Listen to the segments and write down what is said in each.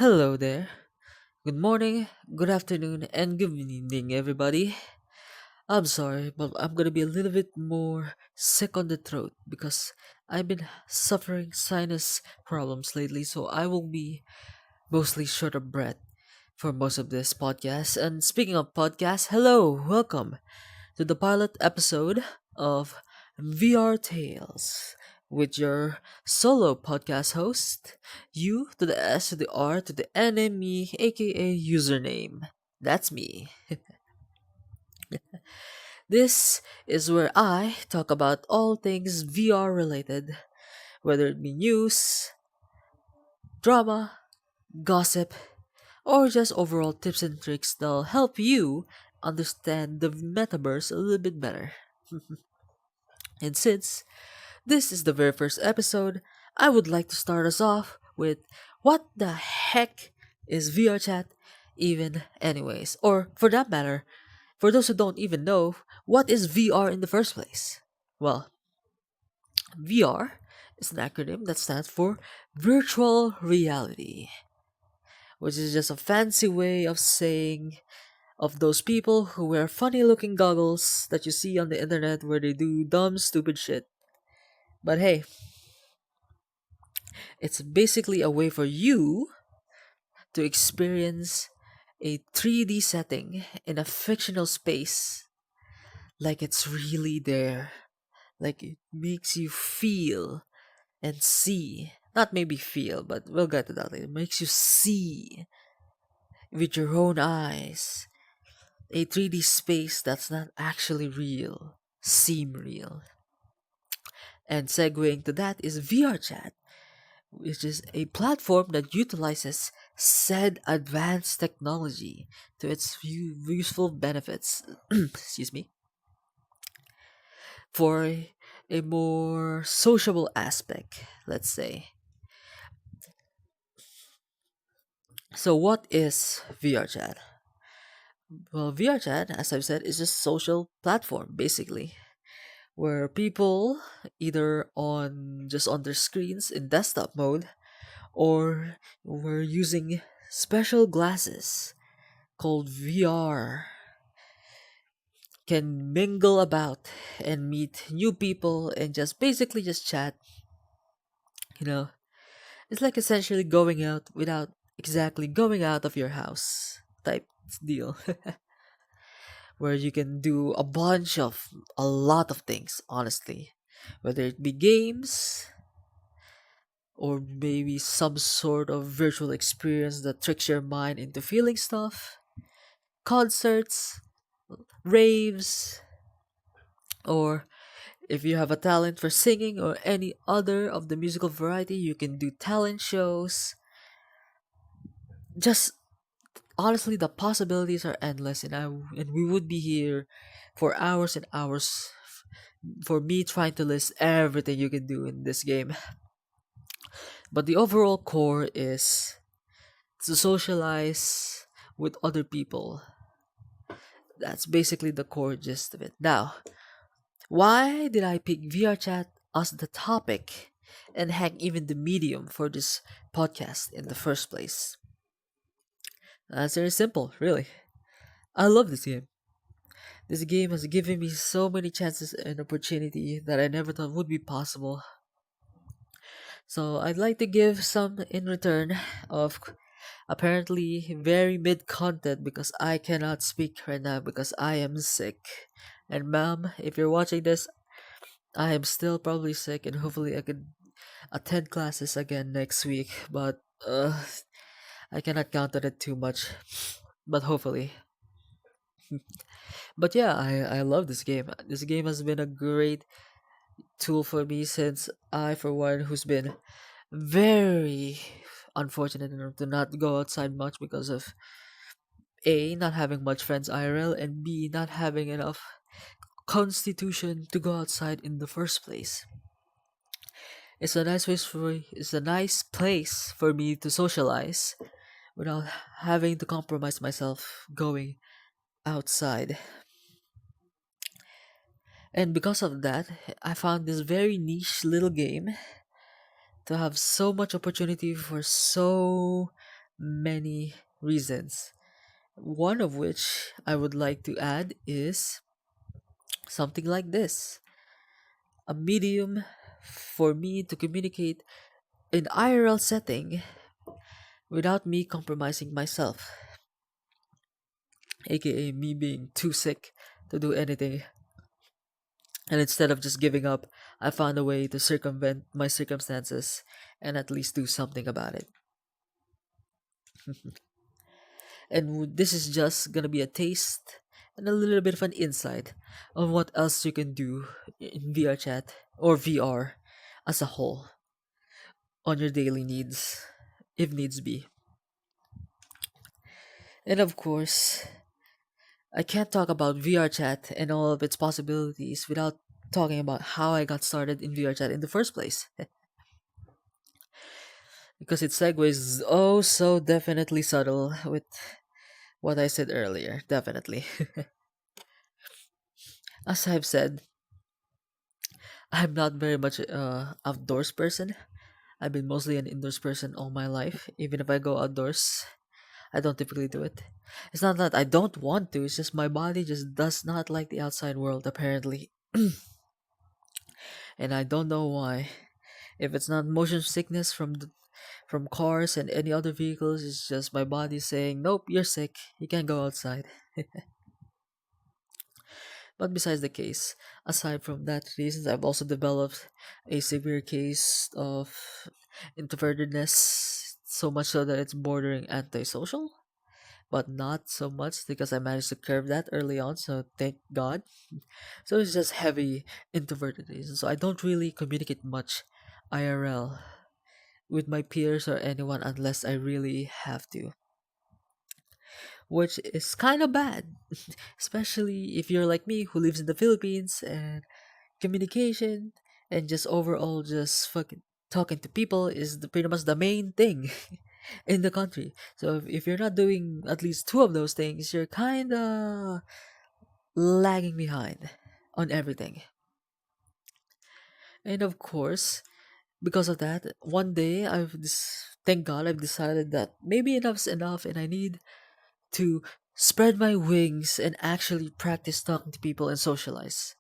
Hello there. Good morning, good afternoon, and good evening, everybody. I'm sorry, but I'm gonna be a little bit more sick on the throat because I've been suffering sinus problems lately, so I will be mostly short of breath for most of this podcast. And speaking of podcasts, hello, welcome to the pilot episode of VR Tales with your solo podcast host, U to the S to the R to the NME, aka username. That's me. This is where I talk about all things VR related, whether it be news, drama, gossip, or just overall tips and tricks that'll help you understand the metaverse a little bit better. And since this is the very first episode, I would like to start us off with what the heck is VRChat even anyways? Or for that matter, for those who don't even know, what is VR in the first place? Well, VR is an acronym that stands for virtual reality, which is just a fancy way of saying of those people who wear funny looking goggles that you see on the internet where they do dumb stupid shit. But hey, it's basically a way for you to experience a 3D setting in a fictional space like it's really there. Like it makes you feel and see. Not maybe feel, but we'll get to that later. It makes you see with your own eyes a 3D space that's not actually real, seem real. And segueing to that is VRChat, which is a platform that utilizes said advanced technology to its useful benefits. Excuse me, for a more sociable aspect, let's say. So, what is VRChat? Well, VRChat, as I've said, is a social platform basically where people either on just on their screens in desktop mode or we're using special glasses called VR can mingle about and meet new people and just basically just chat. You know, it's like essentially going out without exactly going out of your house type deal, where you can do a lot of things, honestly, whether it be games or maybe some sort of virtual experience that tricks your mind into feeling stuff, concerts, raves, or if you have a talent for singing or any other of the musical variety, you can do talent shows. Just honestly, the possibilities are endless, and we would be here for hours and hours for me trying to list everything you can do in this game. But the overall core is to socialize with other people. That's basically the core gist of it. Now, why did I pick VRChat as the topic and heck even the medium for this podcast in the first place? That's very simple, really. I love this game. This game has given me so many chances and opportunity that I never thought would be possible. So I'd like to give some in return of apparently very mid content because I cannot speak right now because I am sick. And ma'am, if you're watching this, I am still probably sick and hopefully I can attend classes again next week, but I cannot count on it too much. But hopefully. But yeah, I love this game. This game has been a great tool for me since I, for one, who's been very unfortunate enough to not go outside much because of A, not having much friends IRL, and B, not having enough constitution to go outside in the first place. It's a nice place for me to socialize without having to compromise myself going outside. And because of that, I found this very niche little game to have so much opportunity for so many reasons. One of which I would like to add is something like this: a medium for me to communicate in IRL setting without me compromising myself, aka me being too sick to do anything. And instead of just giving up, I found a way to circumvent my circumstances and at least do something about it. And this is just gonna be a taste and a little bit of an insight on what else you can do in VRChat or VR as a whole on your daily needs, if needs be. And of course, I can't talk about VRChat and all of its possibilities without talking about how I got started in VRChat in the first place. Because it segues oh so definitely subtle with what I said earlier, definitely. As I've said, I'm not very much outdoors person. I've been mostly an indoors person all my life. Even if I go outdoors, I don't typically do it. It's not that I don't want to, it's just my body just does not like the outside world apparently. And I don't know why. If it's not motion sickness from cars and any other vehicles, it's just my body saying, "Nope, you're sick. You can't go outside." But besides the case, aside from that reasons, I've also developed a severe case of introvertedness, so much so that it's bordering antisocial, but not so much because I managed to curb that early on, so thank God. So it's just heavy introvertedness. So I don't really communicate much IRL with my peers or anyone unless I really have to, which is kind of bad, especially if you're like me who lives in the Philippines and communication and just overall just fucking talking to people is pretty much the main thing in the country. So if you're not doing at least two of those things, you're kind of lagging behind on everything. And of course, because of that, one day thank God I've decided that maybe enough's enough and I need to spread my wings and actually practice talking to people and socialize.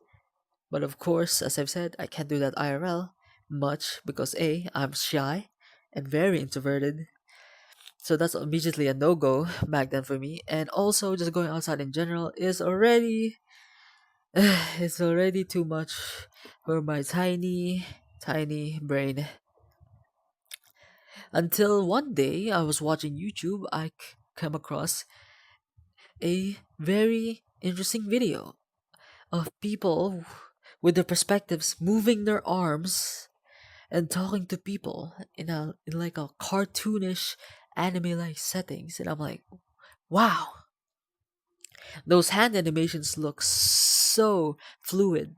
But of course, as I've said, I can't do that IRL much because A, I'm shy and very introverted. So that's immediately a no go back then for me. And also, just going outside in general is already it's already too much for my tiny brain. Until one day I was watching YouTube, came across a very interesting video of people with their perspectives moving their arms and talking to people in like a cartoonish anime like settings, and I'm like, wow, those hand animations look so fluid.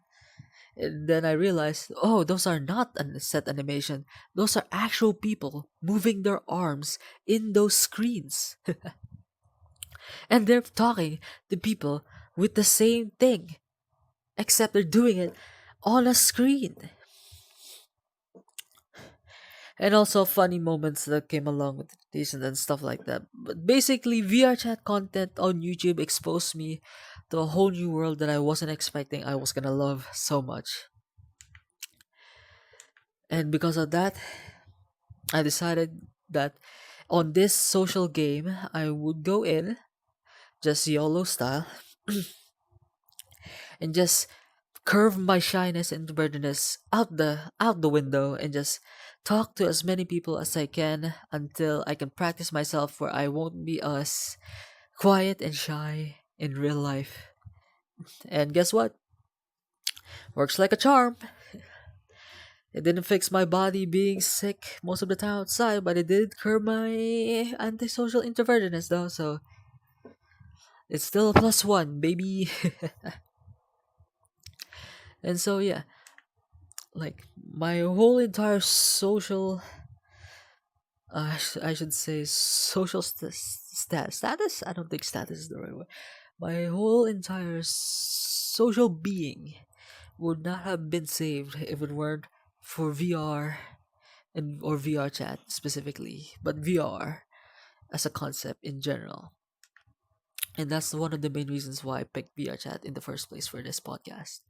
And then I realized, oh, those are not a set animation. Those are actual people moving their arms in those screens. And they're talking to people with the same thing, except they're doing it on a screen. And also funny moments that came along with this and stuff like that. But basically, VR chat content on YouTube exposed me to a whole new world that I wasn't expecting I was gonna love so much. And because of that, I decided that on this social game, I would go in, just YOLO style, and just curve my shyness and burdenness out the window and just talk to as many people as I can until I can practice myself where I won't be as quiet and shy in real life. And guess what? Works like a charm. It didn't fix my body being sick most of the time outside, but it did curb my antisocial introvertedness though, so it's still a plus one, baby. And so yeah, like my whole entire social I should say social status. I don't think status is the right word. My whole entire social being would not have been saved if it weren't for VR and or VR chat specifically, but VR as a concept in general. And that's one of the main reasons why I picked VRChat in the first place for this podcast.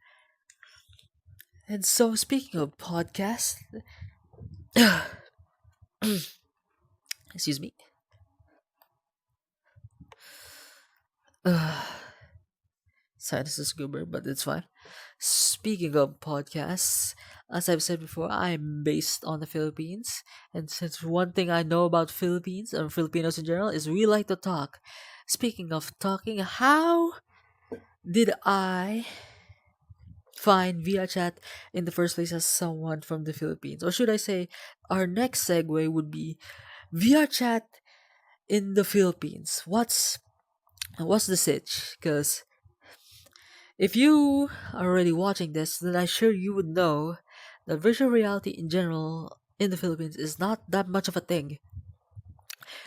And so, speaking of podcasts, excuse me, uh, sinus is goober, but it's fine. Speaking of podcasts, as I've said before, I'm based on the Philippines, and since one thing I know about Philippines or Filipinos in general is we like to talk. Speaking of talking, how did I find VRChat in the first place as someone from the Philippines? Or should I say, our next segue would be VRChat in the Philippines. What's the sitch? Because if you are already watching this, then I'm sure you would know that virtual reality in general in the Philippines is not that much of a thing.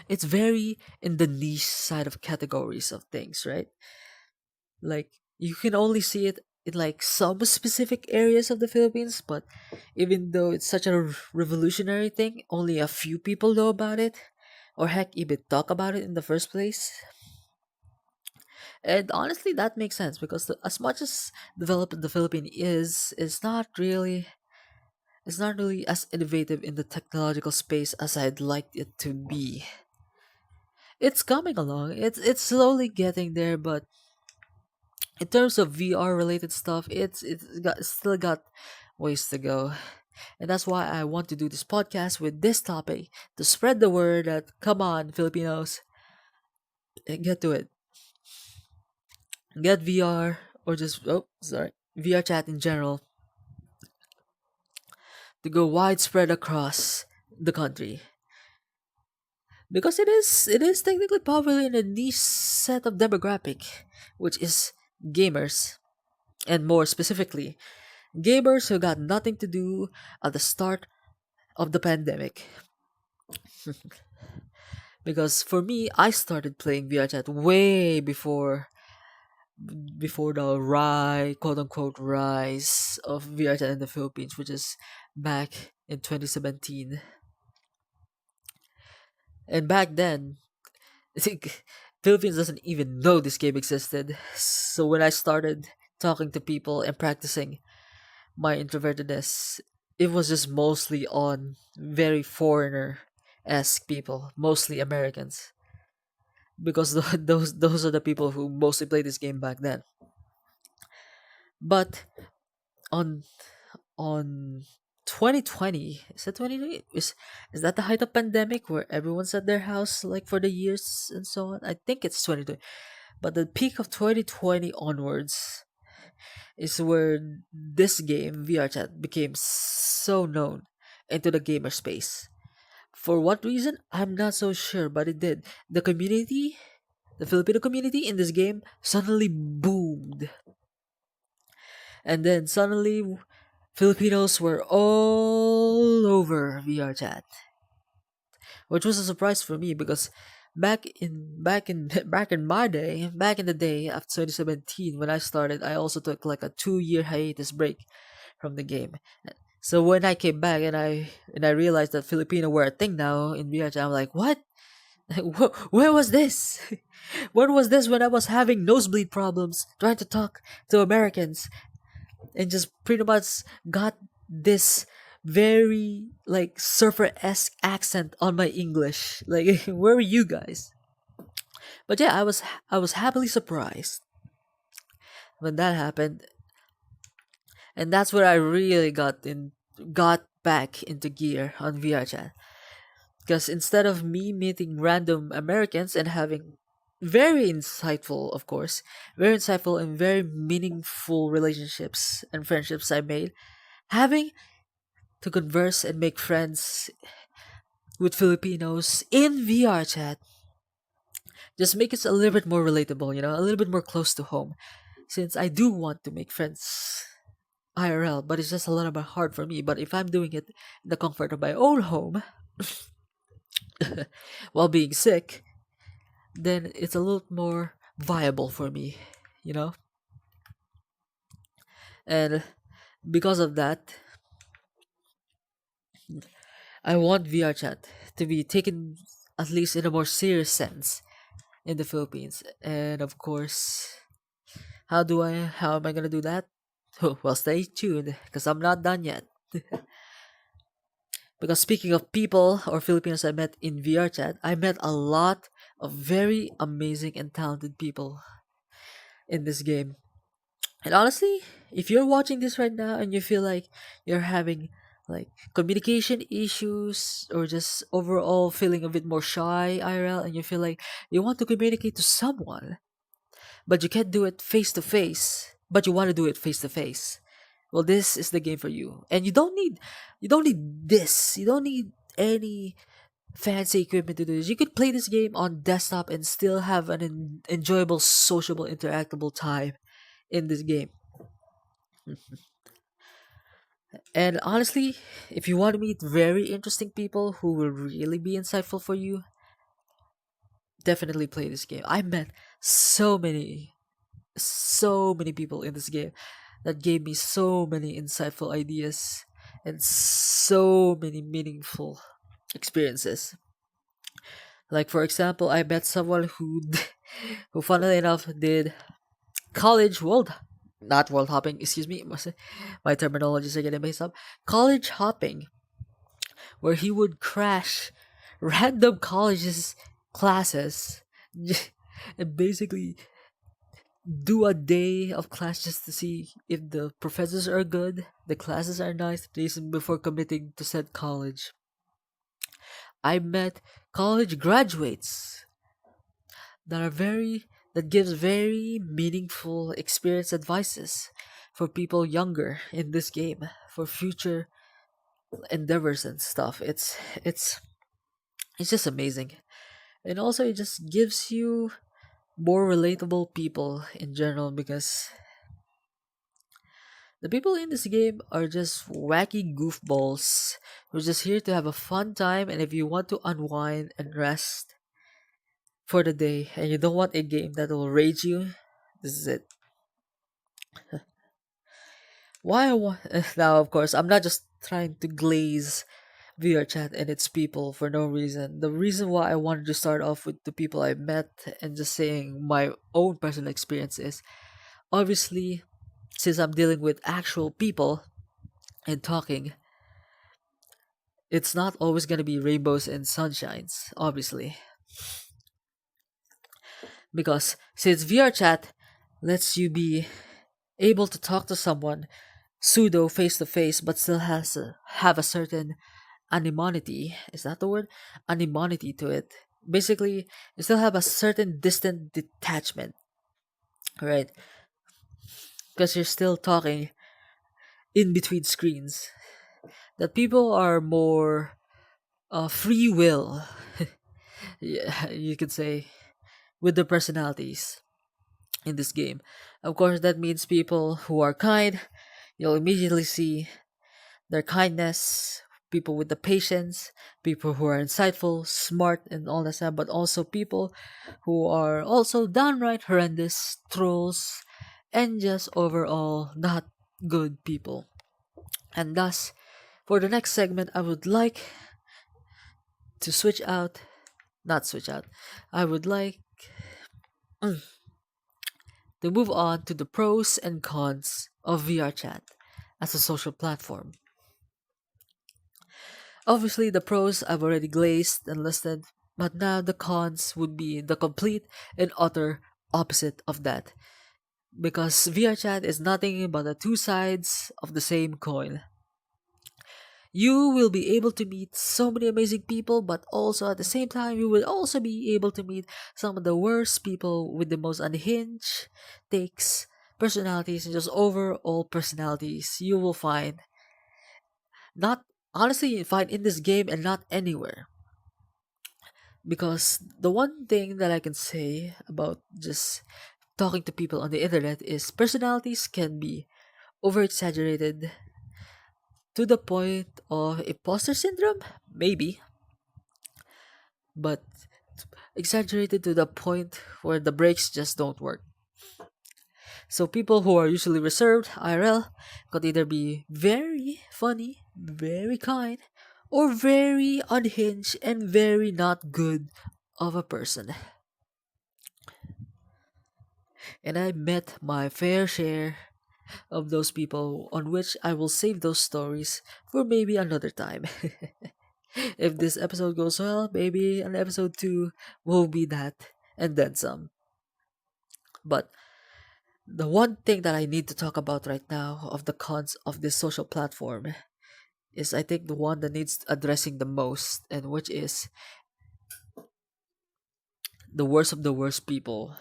It's very in the niche side of categories of things, right? Like you can only see it in like some specific areas of the Philippines, but even though it's such a revolutionary thing, only a few people know about it, or heck, even talk about it in the first place. And honestly, that makes sense because as much as developed the Philippines is, it's not really as innovative in the technological space as I'd like it to be. It's coming along. It's slowly getting there, but in terms of VR related stuff, it's still got ways to go. And that's why I want to do this podcast with this topic to spread the word that come on, Filipinos, get to it. Get VR or just VR chat in general to go widespread across the country. Because it is technically popular in a niche set of demographic, which is gamers. And more specifically, gamers who got nothing to do at the start of the pandemic. Because for me, I started playing VRChat way before the quote unquote rise of VRChat in the Philippines, which is back in 2017. And back then, I think Philippines doesn't even know this game existed. So when I started talking to people and practicing my introvertedness, it was just mostly on very foreigner esque people, mostly Americans, because those are the people who mostly played this game back then. But on on 2020, is that 2020? Is that the height of pandemic where everyone's at their house like for the years and so on? I think it's 2020. But the peak of 2020 onwards is where this game, VRChat, became so known into the gamer space. For what reason? I'm not so sure, but it did. The Filipino community in this game suddenly boomed. And then suddenly Filipinos were all over VRChat, which was a surprise for me because back in the day of 2017 when I started, I also took like a 2 year hiatus break from the game. So when I came back and I realized that Filipino were a thing now in VRChat, I'm like, what? Where was this? Where was this when I was having nosebleed problems trying to talk to Americans and just pretty much got this very like surfer esque accent on my English. Like where were you guys? But yeah, I was happily surprised when that happened, and that's where I really got back into gear on VRChat. Because instead of me meeting random Americans and having very insightful, of course, very insightful and very meaningful relationships and friendships I made, having to converse and make friends with Filipinos in VR chat just make it a little bit more relatable, a little bit more close to home. Since I do want to make friends IRL, but it's just a little bit hard for me. But if I'm doing it in the comfort of my own home while being sick, then it's a little more viable for me, you know? And because of that, I want VR chat to be taken. at least in a more serious sense in the Philippines. And of course, how am I gonna do that? Well, stay tuned because I'm not done yet. Because speaking of people or Filipinos I met in VRChat, I met a lot of very amazing and talented people in this game. And honestly, if you're watching this right now and you feel like you're having like communication issues or just overall feeling a bit more shy IRL and you feel like you want to communicate to someone but you can't do it face to face, but you want to do it face to face. Well, this is the game for you. And you don't need this. You don't need any fancy equipment to do this. You could play this game on desktop and still have an enjoyable, sociable, interactable time in this game. And honestly, if you want to meet very interesting people who will really be insightful for you, definitely play this game. I met so many, so many people in this game that gave me so many insightful ideas and so many meaningful experiences. Like for example, I met someone who, who funnily enough did college world, not world hopping. Excuse me, my terminologies are getting mixed up. College hopping, where he would crash random colleges classes and basically do a day of class just to see if the professors are good, the classes are nice, before committing to said college. I met college graduates that are very that gives very meaningful experience advices for people younger in this game for future endeavors and stuff. It's just amazing. And also it just gives you more relatable people in general because the people in this game are just wacky goofballs who're just here to have a fun time, and if you want to unwind and rest for the day and you don't want a game that will rage you, this is it. Why I want now of course I'm not just trying to glaze VRChat and its people for no reason. The reason why I wanted to start off with the people I met and just saying my own personal experience is obviously since I'm dealing with actual people and talking, it's not always gonna be rainbows and sunshines, obviously. Because since VRChat lets you be able to talk to someone pseudo face to face but still have a certain anonymity, is that the word? Anonymity to it. Basically, you still have a certain distant detachment, right? Because you're still talking in between screens. That people are more free will, yeah, you could say, with their personalities in this game. Of course, that means people who are kind, you'll immediately see their kindness, people with the patience, people who are insightful, smart, and all that stuff, but also people who are also downright horrendous, trolls, and just overall not good people. And thus, for the next segment, I would like to not switch out, I would like to move on to the pros and cons of VRChat as a social platform. Obviously, the pros I've already glazed and listed, but now the cons would be the complete and utter opposite of that. Because VRChat is nothing but the two sides of the same coin. You will be able to meet so many amazing people, but also at the same time, you will also be able to meet some of the worst people with the most unhinged takes, personalities, and just overall personalities you will find. Not honestly, you find in this game and not anywhere. Because the one thing that I can say about just talking to people on the internet is personalities can be over exaggerated to the point of imposter syndrome, maybe, but exaggerated to the point where the brakes just don't work. So people who are usually reserved IRL could either be very funny, very kind, or very unhinged and very not good of a person. And I met my fair share of those people, on which I will save those stories for maybe another time. If this episode goes well, maybe an episode 2 will be that and then some. But the one thing that I need to talk about right now of the cons of this social platform is, I think, the one that needs addressing the most, and which is the worst of the worst people,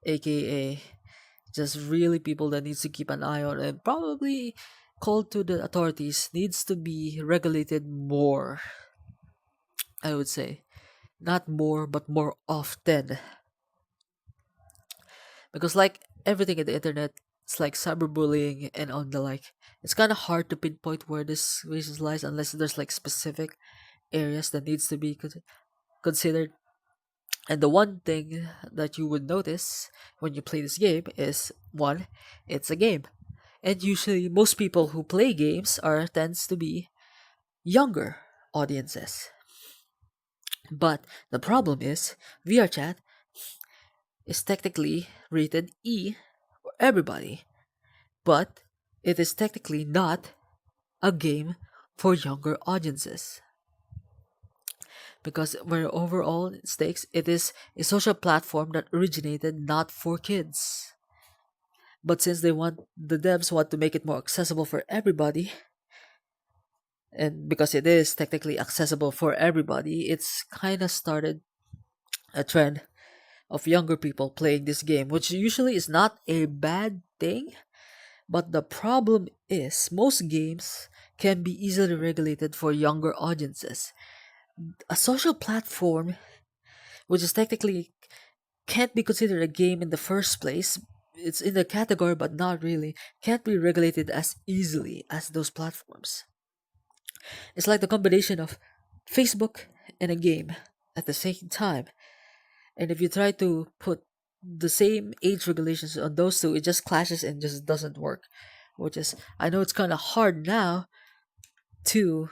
aka just really people that needs to keep an eye on and probably called to the authorities, needs to be regulated more, I would say. Not more, but more often. Because like everything in the internet, it's like cyberbullying and on the like. It's kind of hard to pinpoint where this reason lies unless there's like specific areas that needs to be considered. And the one thing that you would notice when you play this game is, one, it's a game. And usually most people who play games are tends to be younger audiences. But the problem is VRChat is technically rated E for everybody, but it is technically not a game for younger audiences, because where overall stakes, it is a social platform that originated not for kids. But since the devs want to make it more accessible for everybody, and because it is technically accessible for everybody, it's kind of started a trend of younger people playing this game, which usually is not a bad thing. But the problem is, most games can be easily regulated for younger audiences. A social platform, which is technically can't be considered a game in the first place, it's in the category but not really, can't be regulated as easily as those platforms. It's like the combination of Facebook and a game at the same time. And if you try to put the same age regulations on those two, it just clashes and just doesn't work. Which is, I know it's kind of hard now to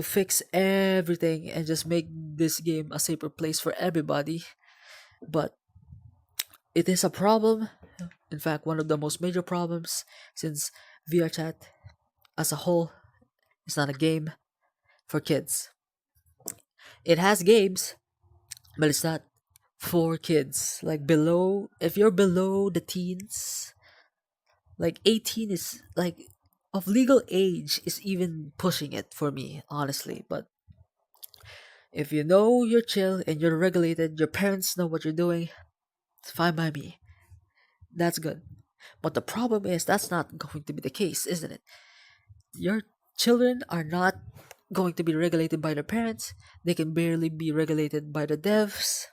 fix everything and just make this game a safer place for everybody, but it is a problem. In fact, one of the most major problems, since VRChat as a whole is not a game for kids. It has games, but it's not for kids. Like below, if you're below the teens, like 18 is like of legal age is even pushing it for me, honestly. But if you know you're chill and you're regulated, your parents know what you're doing, it's fine by me. That's good. But the problem is that's not going to be the case, isn't it? Your children are not going to be regulated by their parents. They can barely be regulated by the devs.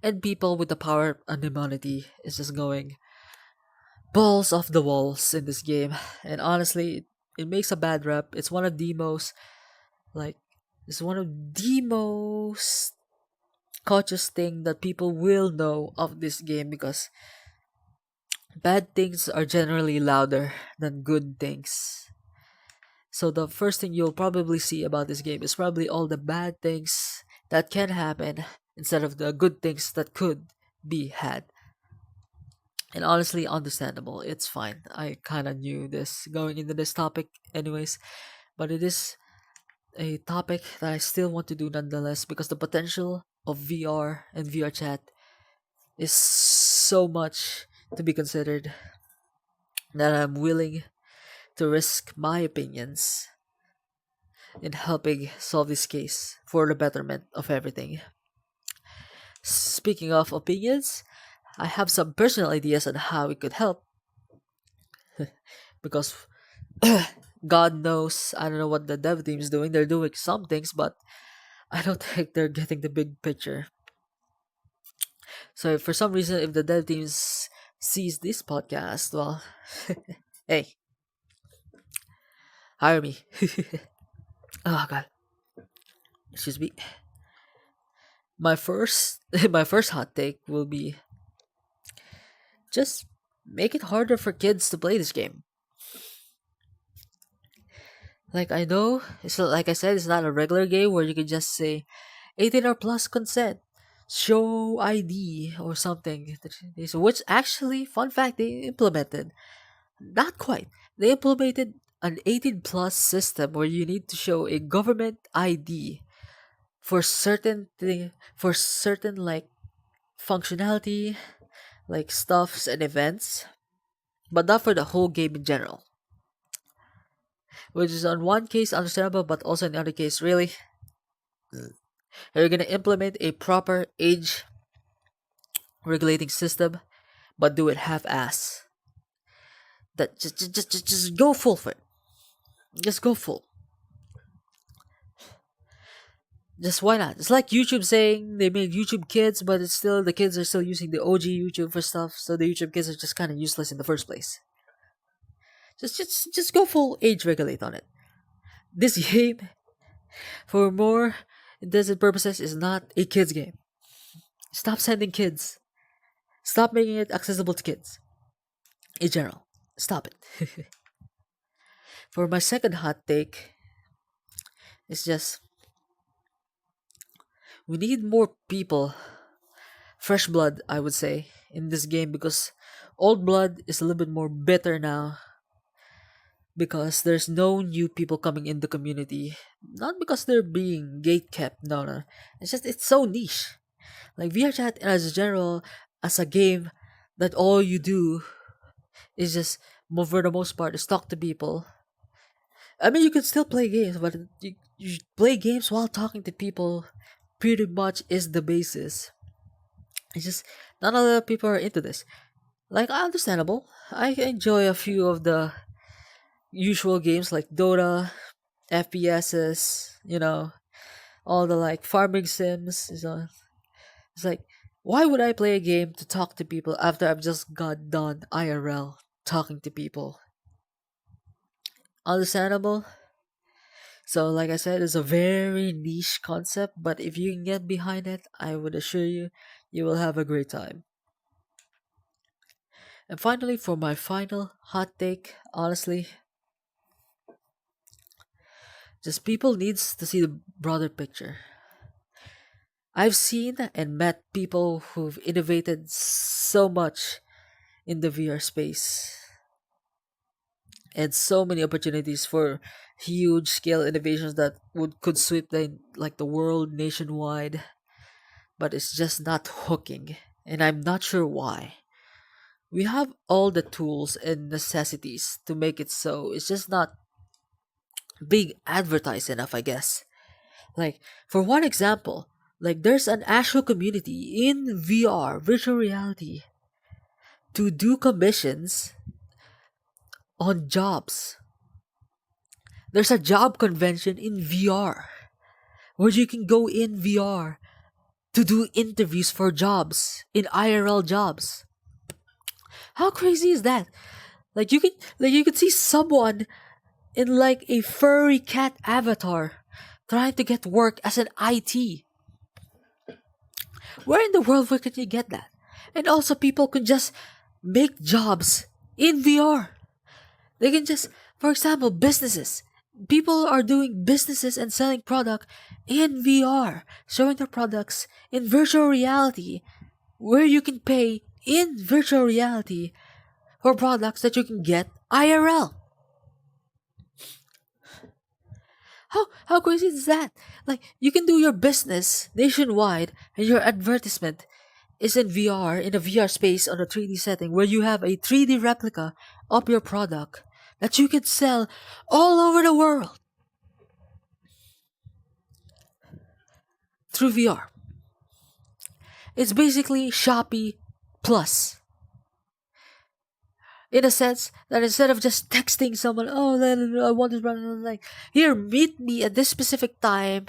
And people with the power and humanity is just going balls off the walls in this game. And honestly, it makes a bad rep. It's one of the most, like, it's one of the most cautious thing that people will know of this game, because bad things are generally louder than good things. So the first thing you'll probably see about this game is probably all the bad things that can happen instead of the good things that could be had. And honestly, understandable. It's fine. I kind of knew this going into this topic, anyways. But it is a topic that I still want to do nonetheless, because the potential of VR and VR chat is so much to be considered that I'm willing to risk my opinions in helping solve this case for the betterment of everything. Speaking of opinions, I have some personal ideas on how it could help, because God knows, I don't know what the dev team is doing. They're doing some things, but I don't think they're getting the big picture. So if for some reason, if the dev teams sees this podcast, well, hey, hire me. Oh god, excuse me. My first, my first hot take will be, just make it harder for kids to play this game. Like I know, like I said, it's not a regular game where you can just say 18 or plus consent, show ID or something. Which actually, fun fact, they implemented. Not quite. They implemented an 18 plus system where you need to show a government ID for certain like functionality, like stuffs and events, but not for the whole game in general. Which is on one case understandable, but also in the other case, really, are you gonna implement a proper age regulating system, but do it half-ass? That just go full for it. Just go full. Just why not? It's like YouTube saying they made YouTube Kids, but it's still the kids are still using the OG YouTube for stuff, so the YouTube Kids are just kind of useless in the first place. Just go full age regulate on it. This game, for more intended purposes, is not a kids game. Stop sending kids. Stop making it accessible to kids in general. Stop it. For my second hot take, it's just we need more people, fresh blood, I would say, in this game because old blood is a little bit more bitter now because there's no new people coming in the community. Not because they're being gate kept, no. It's just it's so niche. Like VRChat as a general, as a game that all you do is just for the most part is talk to people. I mean, you can still play games, but you play games while talking to people. Pretty much is the basis. It's just not a lot of people are into this. Like, understandable. I enjoy a few of the usual games like Dota, FPSs, all the like farming sims. It's like, why would I play a game to talk to people after I've just got done IRL talking to people? Understandable. So, like I said, it's a very niche concept, but if you can get behind it, I would assure you, you will have a great time. And finally, for my final hot take, honestly, just people needs to see the broader picture. I've seen and met people who've innovated so much in the VR space and so many opportunities for huge scale innovations that could sweep the world nationwide, but it's just not hooking, and I'm not sure why. We have all the tools and necessities to make it so. It's just not being advertised enough, I guess. Like, for one example, like there's an actual community in VR, virtual reality, to do commissions on jobs. There's a job convention in VR where you can go in VR to do interviews for jobs in IRL jobs. How crazy is that? Like you could see someone in like a furry cat avatar trying to get work as an IT. Where in the world where can you get that? And also people can just make jobs in VR. They can just, for example, businesses. People are doing businesses and selling product in VR, showing their products in virtual reality, where you can pay in virtual reality for products that you can get IRL. How crazy is that? Like you can do your business nationwide and your advertisement is in VR in a VR space on a 3D setting where you have a 3D replica of your product that you can sell all over the world through VR. It's basically Shopee Plus. In a sense that instead of just texting someone, oh, I want this, like, here, meet me at this specific time,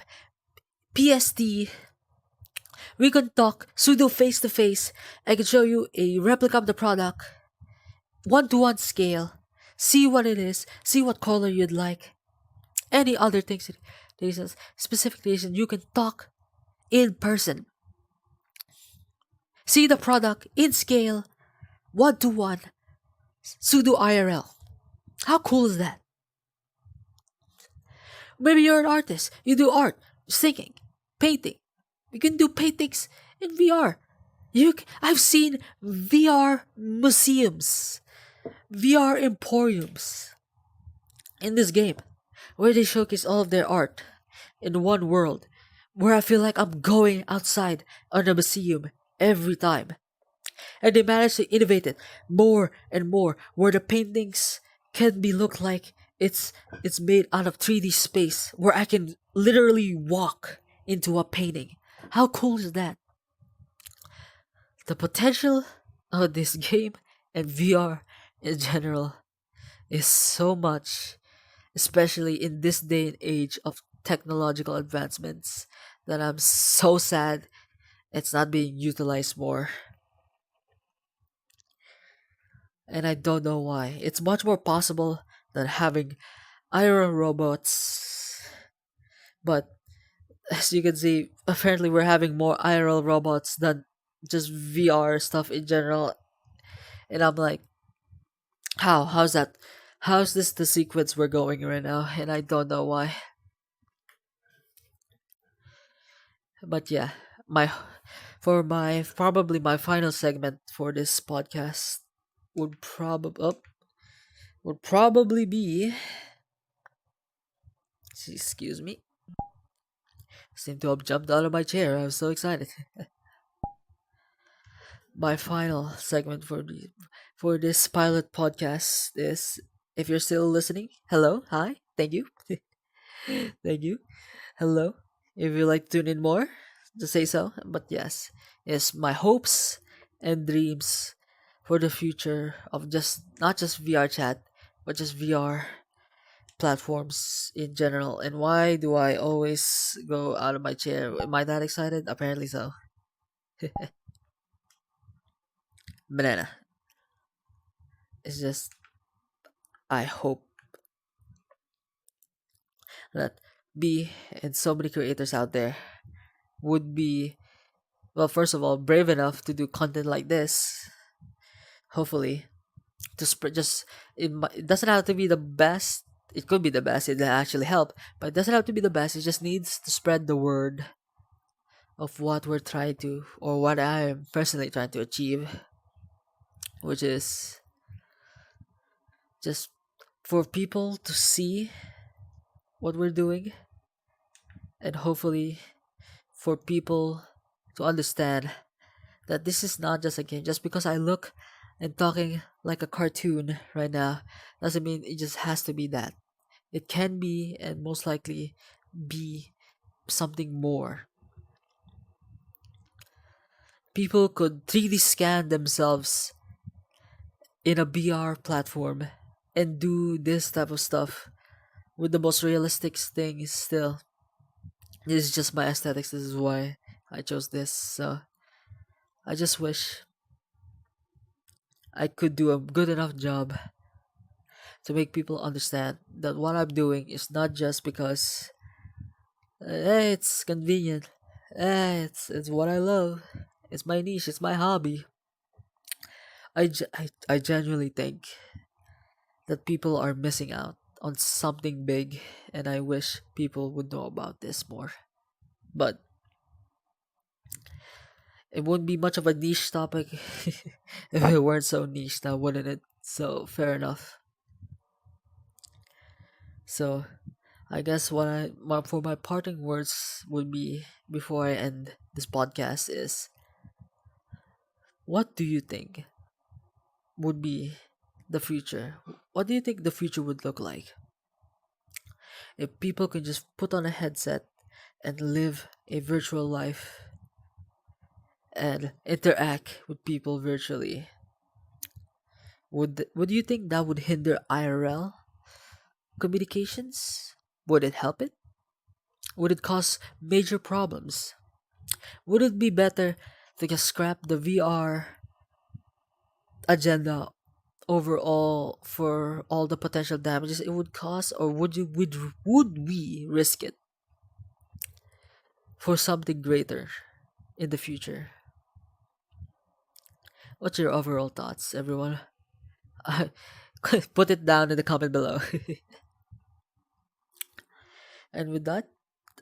PST, we can talk pseudo face to face. I can show you a replica of the product, 1-to-1 scale, see what it is, see what color you'd like, any other things, specific reason you can talk in person, see the product in scale, 1-to-1, pseudo IRL. How cool is that? Maybe you're an artist. You do art, singing, painting. You can do paintings in VR. I've seen VR museums, VR emporiums in this game where they showcase all of their art in one world where I feel like I'm going outside on a museum every time. And they manage to innovate it more and more where the paintings can be look like it's made out of 3D space where I can literally walk into a painting. How cool is that? The potential of this game and VR in general is so much, especially in this day and age of technological advancements, that I'm so sad it's not being utilized more. And I don't know why. It's much more possible than having IRL robots. But as you can see, apparently we're having more IRL robots than just VR stuff in general. And I'm like, how? How's that? How's this the sequence we're going right now? And I don't know why. But yeah, my for my probably my final segment for this podcast would probably be, excuse me, seem to have jumped out of my chair. I was so excited. My final segment for this pilot podcast is, if you're still listening, hello, hi, thank you, thank you, hello. If you like to tune in more, just say so. But yes, it's my hopes and dreams for the future of just not just VR chat, but just VR platforms in general. And why do I always go out of my chair? Am I that excited? Apparently so. Banana. It's just I hope that B and so many creators out there would be, well, first of all, brave enough to do content like this. Hopefully, to spread just it doesn't have to be the best. It could be the best. It actually help, but it doesn't have to be the best. It just needs to spread the word of what we're trying to, or what I am personally trying to achieve, which is just for people to see what we're doing, and hopefully for people to understand that this is not just a game. Just because I look and talking like a cartoon right now doesn't mean it just has to be that. It can be, and most likely be, something more. People could 3D scan themselves in a VR platform and do this type of stuff with the most realistic things still. This is just my aesthetics. This is why I chose this. So I just wish I could do a good enough job to make people understand that what I'm doing is not just because hey, it's convenient. It's what I love. It's my niche. It's my hobby. I genuinely think that people are missing out on something big, and I wish people would know about this more. But it wouldn't be much of a niche topic if it weren't so niche now, wouldn't it? So fair enough. So I guess for my parting words would be before I end this podcast is, what do you think would be the future? What do you think the future would look like if people could just put on a headset and live a virtual life and interact with people virtually? Would you think that would hinder IRL communications? Would it help it? Would it cause major problems? Would it be better to just scrap the VR agenda overall for all the potential damages it would cause, or would we risk it for something greater in the future? What's your overall thoughts, everyone? Put it down in the comment below. And with that,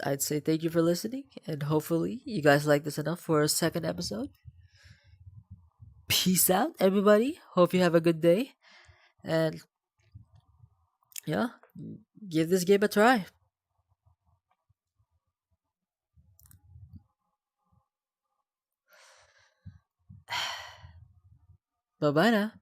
I'd say thank you for listening, and hopefully you guys like this enough for a second episode. Peace out, everybody. Hope you have a good day, and yeah, give this game a try. Bye bye now.